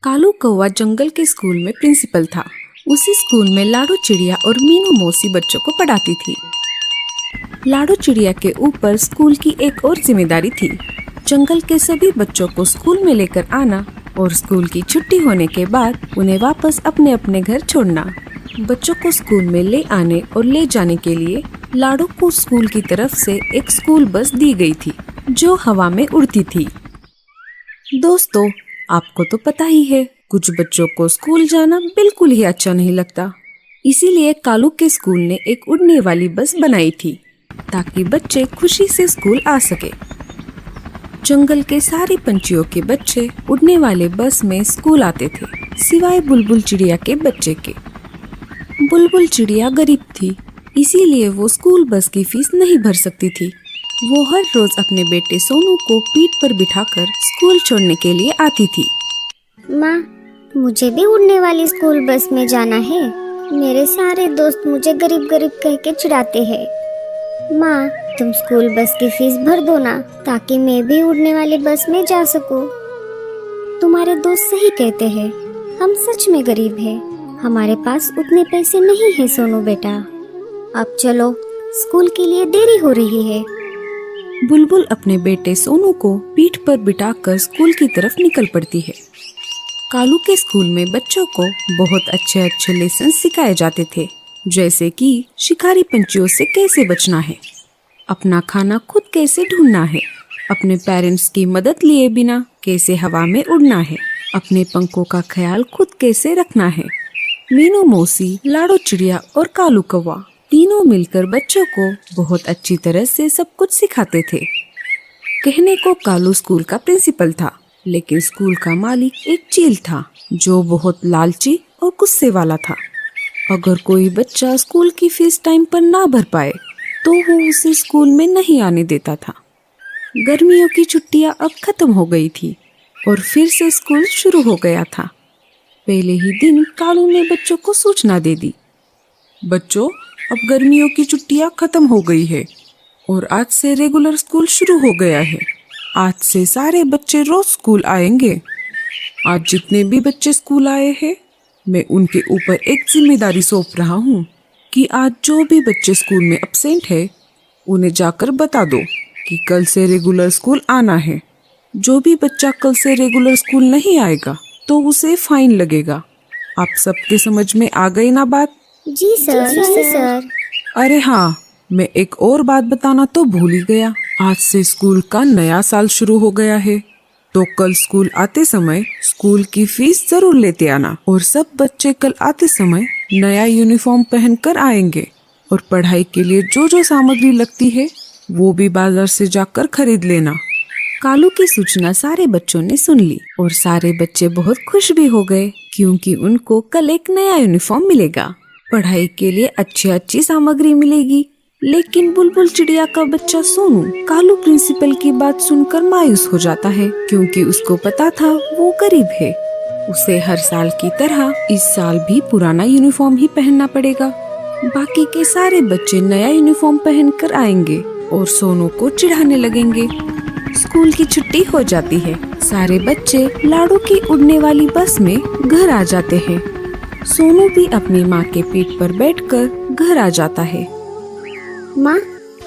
कालू कौवा जंगल के स्कूल में प्रिंसिपल था। उसी स्कूल में लाडो चिड़िया और मीनू मौसी बच्चों को पढ़ाती थी। लाडो चिड़िया के ऊपर स्कूल की एक और जिम्मेदारी थी, जंगल के सभी बच्चों को स्कूल में लेकर आना और स्कूल की छुट्टी होने के बाद उन्हें वापस अपने अपने घर छोड़ना। बच्चों को स्कूल में ले आने और ले जाने के लिए लाडो को स्कूल की तरफ से एक स्कूल बस दी गई थी जो हवा में उड़ती थी। दोस्तों, आपको तो पता ही है, कुछ बच्चों को स्कूल जाना बिल्कुल ही अच्छा नहीं लगता। इसीलिए कालू के स्कूल ने एक उड़ने वाली बस बनाई थी ताकि बच्चे खुशी से स्कूल आ सके। जंगल के सारे पंछियों के बच्चे उड़ने वाले बस में स्कूल आते थे, सिवाय बुलबुल चिड़िया के बच्चे के। बुलबुल चिड़िया गरीब थी, इसीलिए वो स्कूल बस की फीस नहीं भर सकती थी। वो हर रोज अपने बेटे सोनू को पीठ पर बिठाकर स्कूल छोड़ने के लिए आती थी। माँ, मुझे भी उड़ने वाली स्कूल बस में जाना है। मेरे सारे दोस्त मुझे गरीब गरीब कह के चिढ़ाते हैं। माँ, तुम स्कूल बस की फीस भर दो ना, ताकि मैं भी उड़ने वाली बस में जा सकूं। तुम्हारे दोस्त सही कहते हैं, हम सच में गरीब हैं। हमारे पास उतने पैसे नहीं हैं सोनू बेटा। अब चलो, स्कूल के लिए देरी हो रही है। बुलबुल अपने बेटे सोनू को पीठ पर बिठाकर स्कूल की तरफ निकल पड़ती है। कालू के स्कूल में बच्चों को बहुत अच्छे अच्छे लेसन सिखाए जाते थे, जैसे कि शिकारी पंछियों से कैसे बचना है, अपना खाना खुद कैसे ढूंढना है, अपने पेरेंट्स की मदद लिए बिना कैसे हवा में उड़ना है, अपने पंखों का ख्याल खुद कैसे रखना है। मीनू मौसी, लाडो चिड़िया और कालू कौवा तीनों मिलकर बच्चों को बहुत अच्छी तरह से सब कुछ सिखाते थे। कहने को कालू स्कूल का प्रिंसिपल था, लेकिन स्कूल का मालिक एक चील था जो बहुत लालची और गुस्से वाला था। अगर कोई बच्चा स्कूल की फीस टाइम पर ना भर पाए तो वो उसे स्कूल में नहीं आने देता था। गर्मियों की छुट्टियां अब खत्म हो गई थी और फिर से स्कूल शुरू हो गया था। पहले ही दिन कालू ने बच्चों को सूचना दे दी, बच्चों, अब गर्मियों की छुट्टियां खत्म हो गई है और आज से रेगुलर स्कूल शुरू हो गया है। आज से सारे बच्चे रोज स्कूल आएंगे। आज जितने भी बच्चे स्कूल आए हैं, मैं उनके ऊपर एक जिम्मेदारी सौंप रहा हूँ कि आज जो भी बच्चे स्कूल में एब्सेंट है उन्हें जाकर बता दो कि कल से रेगुलर स्कूल आना है। जो भी बच्चा कल से रेगुलर स्कूल नहीं आएगा तो उसे फाइन लगेगा। आप सबके समझ में आ गई ना बात? जी सर। अरे हाँ, मैं एक और बात बताना तो भूल ही गया। आज से स्कूल का नया साल शुरू हो गया है, तो कल स्कूल आते समय स्कूल की फीस जरूर लेते आना और सब बच्चे कल आते समय नया यूनिफॉर्म पहनकर आएंगे और पढ़ाई के लिए जो जो सामग्री लगती है वो भी बाजार से जाकर खरीद लेना। कालू की सूचना सारे बच्चों ने सुन ली और सारे बच्चे बहुत खुश भी हो गए, क्योंकि उनको कल एक नया यूनिफॉर्म मिलेगा, पढ़ाई के लिए अच्छी सामग्री मिलेगी। लेकिन बुलबुल चिड़िया का बच्चा सोनू कालू प्रिंसिपल की बात सुनकर मायूस हो जाता है, क्योंकि उसको पता था वो गरीब है। उसे हर साल की तरह इस साल भी पुराना यूनिफॉर्म ही पहनना पड़ेगा। बाकी के सारे बच्चे नया यूनिफॉर्म पहनकर आएंगे और सोनू को चिढ़ाने लगेंगे। स्कूल की छुट्टी हो जाती है, सारे बच्चे लाडो की उड़ने वाली बस में घर आ जाते हैं। सोनू भी अपनी माँ के पीठ पर बैठकर घर आ जाता है। माँ,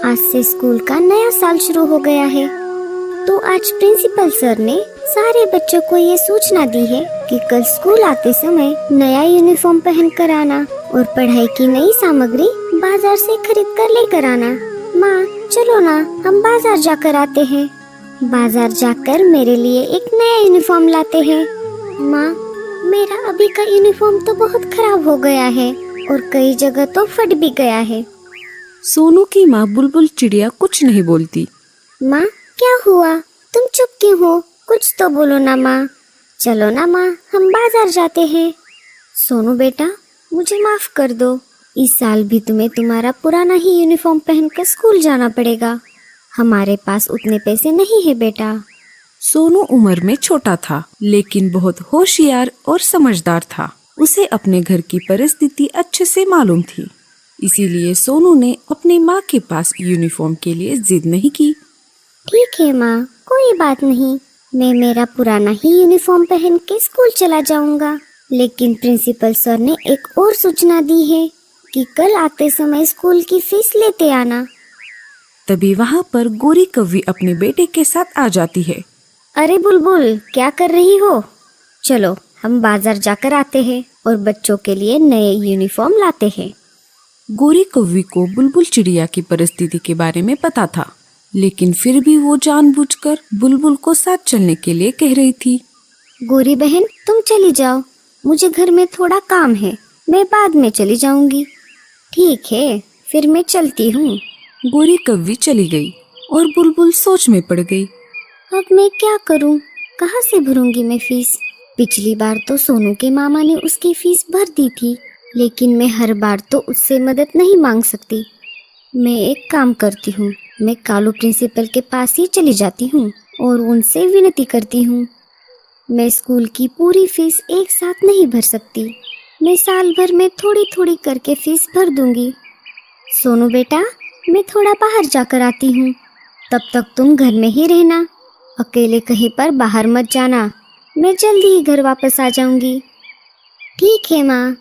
आज से स्कूल का नया साल शुरू हो गया है, तो आज प्रिंसिपल सर ने सारे बच्चों को ये सूचना दी है कि कल स्कूल आते समय नया यूनिफॉर्म पहन कर आना और पढ़ाई की नई सामग्री बाजार से खरीद कर लेकर आना। माँ, चलो ना, हम बाजार जाकर आते हैं। बाजार जाकर मेरे लिए एक नया यूनिफॉर्म लाते हैं। माँ, मेरा अभी का यूनिफॉर्म तो बहुत खराब हो गया है और कई जगह तो फट भी गया है। सोनू की माँ बुलबुल चिड़िया कुछ नहीं बोलती। माँ, क्या हुआ? तुम चुप क्यों हो? कुछ तो बोलो ना माँ। चलो ना माँ, हम बाजार जाते हैं। सोनू बेटा, मुझे माफ कर दो, इस साल भी तुम्हें तुम्हारा पुराना ही यूनिफॉर्म पहनकर स्कूल जाना पड़ेगा। हमारे पास उतने पैसे नहीं है बेटा। सोनू उम्र में छोटा था, लेकिन बहुत होशियार और समझदार था। उसे अपने घर की परिस्थिति अच्छे से मालूम थी, इसीलिए सोनू ने अपनी माँ के पास यूनिफॉर्म के लिए जिद नहीं की। ठीक है माँ, कोई बात नहीं, मैं मेरा पुराना ही यूनिफॉर्म पहन के स्कूल चला जाऊंगा। लेकिन प्रिंसिपल सर ने एक और सूचना दी है कि कल आते समय स्कूल की फीस लेते आना। तभी वहाँ पर गोरी कौवी अपने बेटे के साथ आ जाती है। अरे बुलबुल, क्या कर रही हो? चलो हम बाजार जाकर आते हैं और बच्चों के लिए नए यूनिफॉर्म लाते हैं। गोरी कौवी को बुलबुल चिड़िया की परिस्थिति के बारे में पता था, लेकिन फिर भी वो जानबूझकर बुलबुल को साथ चलने के लिए कह रही थी। गोरी बहन, तुम चली जाओ, मुझे घर में थोड़ा काम है, मैं बाद में चली जाऊंगी। ठीक है, फिर मैं चलती हूँ। गोरी कौवी चली गई और बुलबुल सोच में पड़ गई। अब मैं क्या करूँ? कहाँ से भरूंगी मैं फीस? पिछली बार तो सोनू के मामा ने उसकी फीस भर दी थी, लेकिन मैं हर बार तो उससे मदद नहीं मांग सकती। मैं एक काम करती हूँ, मैं कालू प्रिंसिपल के पास ही चली जाती हूँ और उनसे विनती करती हूँ। मैं स्कूल की पूरी फीस एक साथ नहीं भर सकती, मैं साल भर में थोड़ी थोड़ी करके फीस भर दूंगी। सोनू बेटा, मैं थोड़ा बाहर जाकर आती हूँ, तब तक तुम घर में ही रहना, अकेले कहीं पर बाहर मत जाना। मैं जल्दी ही घर वापस आ जाऊंगी। ठीक है माँ।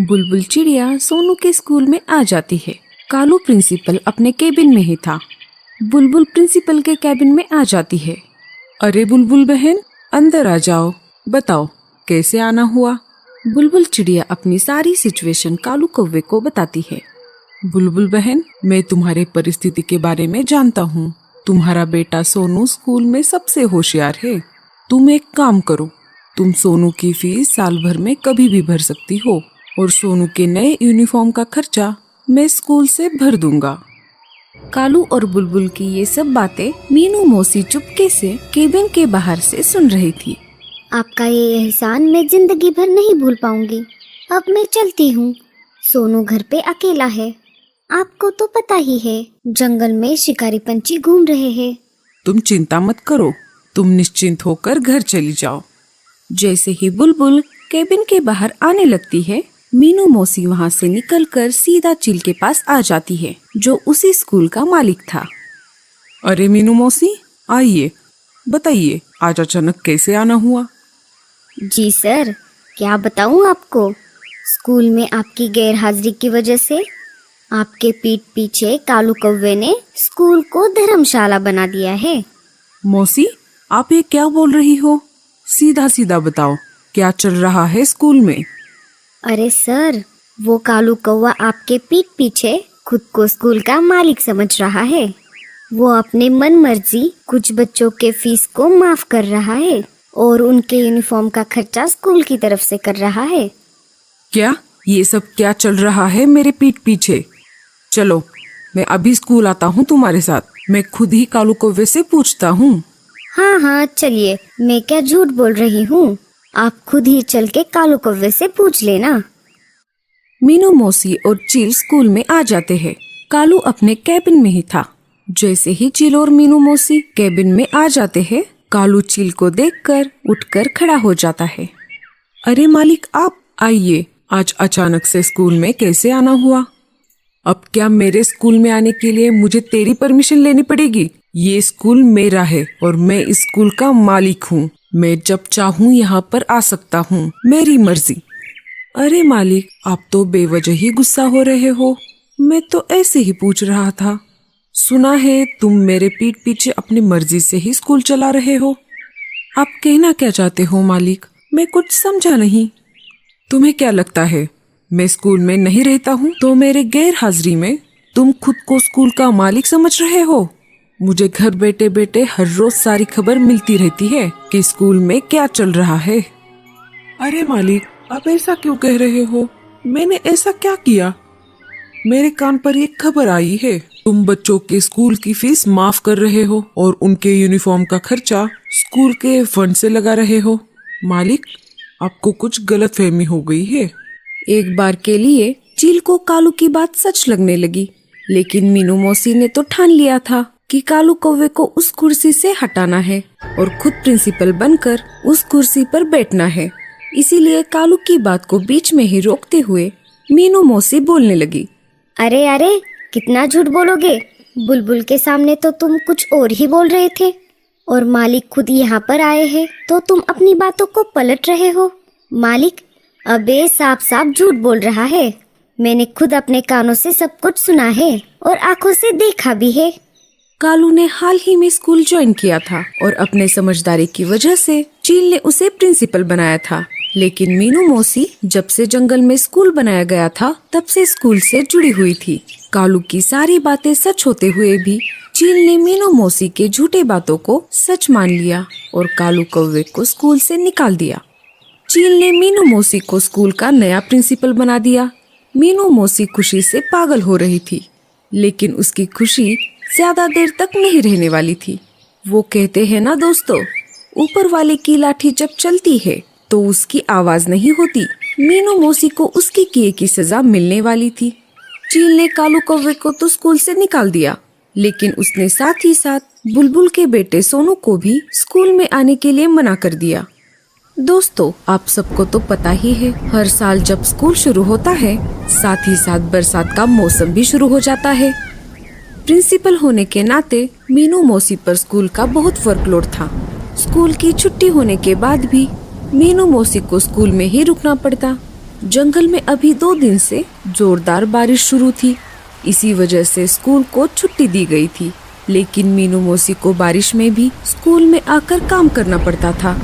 बुलबुल चिड़िया सोनू के स्कूल में आ जाती है। कालू प्रिंसिपल अपने केबिन में ही था। बुलबुल प्रिंसिपल के केबिन में आ जाती है। अरे बुलबुल बहन, अंदर आ जाओ, बताओ कैसे आना हुआ। बुलबुल चिड़िया अपनी सारी सिचुएशन कालू कौवे को बताती है। बुलबुल बहन, मैं तुम्हारे परिस्थिति के बारे में जानता हूँ। तुम्हारा बेटा सोनू स्कूल में सबसे होशियार है। तुम एक काम करो, तुम सोनू की फीस साल भर में कभी भी भर सकती हो और सोनू के नए यूनिफॉर्म का खर्चा मैं स्कूल से भर दूंगा। कालू और बुलबुल की ये सब बातें मीनू मौसी चुपके से केबिन के बाहर से सुन रही थी। आपका ये एहसान मैं जिंदगी भर नहीं भूल पाऊंगी। अब मैं चलती हूँ, सोनू घर पे अकेला है। आपको तो पता ही है, जंगल में शिकारी पंछी घूम रहे हैं। तुम चिंता मत करो, तुम निश्चिंत होकर घर चली जाओ। जैसे ही बुलबुल केबिन के बाहर आने लगती है, मीनू मौसी वहाँ से निकलकर सीधा चील के पास आ जाती है, जो उसी स्कूल का मालिक था। अरे मीनू मौसी, आइए, बताइए आज अचानक कैसे आना हुआ। जी सर, क्या बताऊँ आपको, स्कूल में आपकी गैर हाजिरी की वजह से आपके पीठ पीछे कालू कौवे ने स्कूल को धर्मशाला बना दिया है। मौसी, आप ये क्या बोल रही हो? सीधा सीधा बताओ, क्या चल रहा है स्कूल में? अरे सर, वो कालू कौवा आपके पीठ पीछे खुद को स्कूल का मालिक समझ रहा है। वो अपने मन मर्जी कुछ बच्चों के फीस को माफ कर रहा है और उनके यूनिफॉर्म का खर्चा स्कूल की तरफ से कर रहा है। क्या ये सब क्या चल रहा है मेरे पीठ पीछे? चलो, मैं अभी स्कूल आता हूँ तुम्हारे साथ। मैं खुद ही कालू कौवे से पूछता हूँ। हाँ हाँ चलिए, मैं क्या झूठ बोल रही हूँ, आप खुद ही चल के कालू कौवे से पूछ लेना। मीनू मौसी और चील स्कूल में आ जाते हैं। कालू अपने केबिन में ही था। जैसे ही चील और मीनू मौसी केबिन में आ जाते हैं, कालू चील को देखकर उठकर खड़ा हो जाता है। अरे मालिक, आप आइए, आज अचानक से स्कूल में कैसे आना हुआ? अब क्या मेरे स्कूल में आने के लिए मुझे तेरी परमिशन लेनी पड़ेगी? ये स्कूल मेरा है और मैं इस स्कूल का मालिक हूँ। मैं जब चाहूँ यहाँ पर आ सकता हूँ, मेरी मर्जी। अरे मालिक, आप तो बेवजह ही गुस्सा हो रहे हो। मैं तो ऐसे ही पूछ रहा था। सुना है तुम मेरे पीठ पीछे अपनी मर्जी से ही स्कूल चला रहे हो। आप कहना क्या चाहते हो मालिक? मैं कुछ समझा नहीं। तुम्हें क्या लगता है मैं स्कूल में नहीं रहता हूँ तो मेरे गैर हाजिरी में तुम खुद को स्कूल का मालिक समझ रहे हो? मुझे घर बैठे बैठे हर रोज सारी खबर मिलती रहती है कि स्कूल में क्या चल रहा है। अरे मालिक, आप ऐसा क्यों कह रहे हो? मैंने ऐसा क्या किया? मेरे कान पर एक खबर आई है, तुम बच्चों के स्कूल की फीस माफ कर रहे हो और उनके यूनिफॉर्म का खर्चा स्कूल के फंड से लगा रहे हो। मालिक, आपको कुछ गलतफहमी हो गई है। एक बार के लिए चील को कालू की बात सच लगने लगी, लेकिन मीनू मौसी ने तो ठान लिया था कि कालू कौवे को उस कुर्सी से हटाना है और खुद प्रिंसिपल बनकर उस कुर्सी पर बैठना है। इसीलिए कालू की बात को बीच में ही रोकते हुए मीनू मौसी बोलने लगी। अरे अरे, कितना झूठ बोलोगे? बुलबुल के सामने तो तुम कुछ और ही बोल रहे थे और मालिक खुद यहाँ पर आए हैं तो तुम अपनी बातों को पलट रहे हो। मालिक, अबे साफ साफ झूठ बोल रहा है। मैंने खुद अपने कानों से सब कुछ सुना है और आंखों से देखा भी है। कालू ने हाल ही में स्कूल ज्वाइन किया था और अपने समझदारी की वजह से चील ने उसे प्रिंसिपल बनाया था। लेकिन मीनू मौसी जब से जंगल में स्कूल बनाया गया था तब से स्कूल से जुड़ी हुई थी। कालू की सारी बातें सच होते हुए भी चील ने मीनू मौसी के झूठे बातों को सच मान लिया और कालू कौवे को स्कूल से निकाल दिया। चील ने मीनू मौसी को स्कूल का नया प्रिंसिपल बना दिया। मीनू मौसी खुशी से पागल हो रही थी, लेकिन उसकी खुशी ज्यादा देर तक नहीं रहने वाली थी। वो कहते हैं ना दोस्तों, ऊपर वाले की लाठी जब चलती है तो उसकी आवाज नहीं होती। मीनू मौसी को उसके किए की सजा मिलने वाली थी। चील ने कालू कौवे को तो स्कूल से निकाल दिया, लेकिन उसने साथ ही साथ बुलबुल के बेटे सोनू को भी स्कूल में आने के लिए मना कर दिया। दोस्तों, आप सबको तो पता ही है, हर साल जब स्कूल शुरू होता है साथ ही साथ बरसात का मौसम भी शुरू हो जाता है। प्रिंसिपल होने के नाते मीनू मौसी पर स्कूल का बहुत वर्कलोड था। स्कूल की छुट्टी होने के बाद भी मीनू मौसी को स्कूल में ही रुकना पड़ता। जंगल में अभी 2 दिन से जोरदार बारिश शुरू थी, इसी वजह से स्कूल को छुट्टी दी गई थी। लेकिन मीनू मौसी को बारिश में भी स्कूल में आकर काम करना पड़ता था।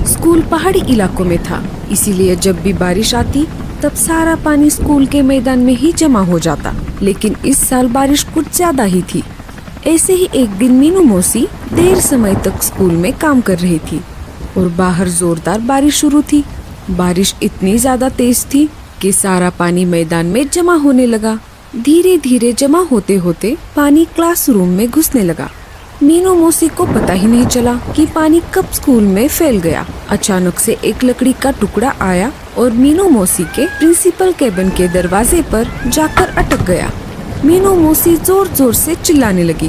स्कूल पहाड़ी इलाकों में था, इसीलिए जब भी बारिश आती तब सारा पानी स्कूल के मैदान में ही जमा हो जाता। लेकिन इस साल बारिश कुछ ज्यादा ही थी। ऐसे ही एक दिन मीनू मौसी देर समय तक स्कूल में काम कर रही थी और बाहर जोरदार बारिश शुरू थी। बारिश इतनी ज्यादा तेज थी कि सारा पानी मैदान में जमा होने लगा। धीरे धीरे जमा होते होते पानी क्लासरूम में घुसने लगा। मीनू मौसी को पता ही नहीं चला कि पानी कब स्कूल में फैल गया। अचानक से एक लकड़ी का टुकड़ा आया और मीनू मौसी के प्रिंसिपल केबिन के दरवाजे पर जाकर अटक गया। मीनू मौसी जोर जोर से चिल्लाने लगी,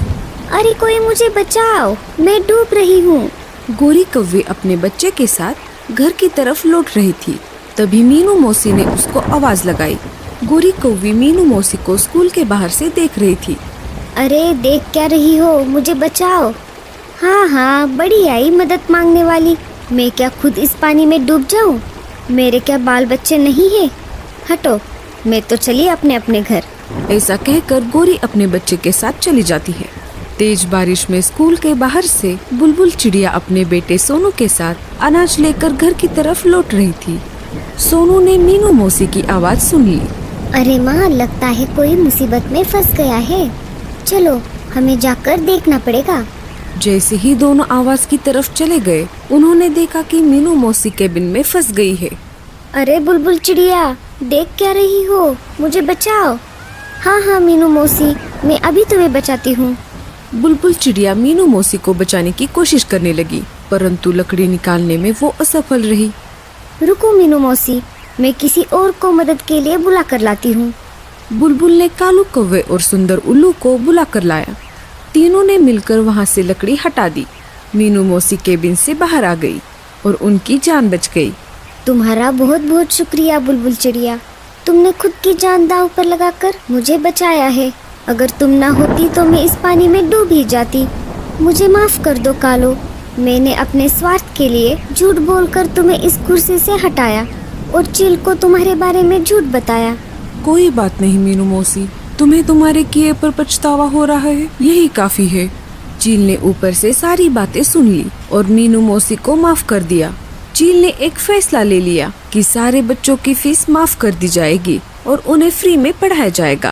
अरे कोई मुझे बचाओ, मैं डूब रही हूँ। गोरी कौवे अपने बच्चे के साथ घर की तरफ लौट रही थी। तभी मीनू मौसी ने उसको आवाज लगाई। गोरी कौवी मीनू मौसी को स्कूल के बाहर से देख रही थी। अरे देख क्या रही हो, मुझे बचाओ। हाँ हाँ, बड़ी आई मदद मांगने वाली। मैं क्या खुद इस पानी में डूब जाऊं? मेरे क्या बाल बच्चे नहीं है? हटो, मैं तो चली अपने अपने घर। ऐसा कहकर गोरी अपने बच्चे के साथ चली जाती है। तेज बारिश में स्कूल के बाहर से बुलबुल चिड़िया अपने बेटे सोनू के साथ अनाज लेकर घर की तरफ लौट रही थी। सोनू ने मीनू मौसी की आवाज सुन ली। अरे माँ, लगता है कोई मुसीबत में फंस गया है। चलो, हमें जाकर देखना पड़ेगा। जैसे ही दोनों आवाज की तरफ चले गए, उन्होंने देखा कि मीनू मौसी केबिन में फंस गई है। अरे बुलबुल चिड़िया, देख क्या रही हो, मुझे बचाओ। हाँ हाँ मीनू मौसी, मैं अभी तुम्हें बचाती हूँ। बुलबुल चिड़िया मीनू मौसी को बचाने की कोशिश करने लगी, परंतु लकड़ी निकालने में वो असफल रही। रुको मीनू मौसी, मैं किसी और को मदद के लिए बुला कर लाती हूँ। बुलबुल ने कालू कौवे और सुंदर उल्लू को बुला कर लाया। तीनों ने मिलकर वहाँ से लकड़ी हटा दी। मीनू मौसी केबिन से बाहर आ गई और उनकी जान बच गई। तुम्हारा बहुत बहुत शुक्रिया बुलबुल चिड़िया, तुमने खुद की जान दांव पर लगाकर मुझे बचाया है। अगर तुम ना होती तो मैं इस पानी में डूब ही जाती। मुझे माफ कर दो कालो, मैंने अपने स्वार्थ के लिए झूठ बोलकर तुम्हें इस कुर्सी से हटाया और चील को तुम्हारे बारे में झूठ बताया। कोई बात नहीं मीनू मौसी, तुम्हें तुम्हारे किए पर पछतावा हो रहा है, यही काफी है। चील ने ऊपर से सारी बातें सुन ली और मीनू मौसी को माफ कर दिया। चील ने एक फैसला ले लिया कि सारे बच्चों की फीस माफ कर दी जाएगी और उन्हें फ्री में पढ़ाया जाएगा।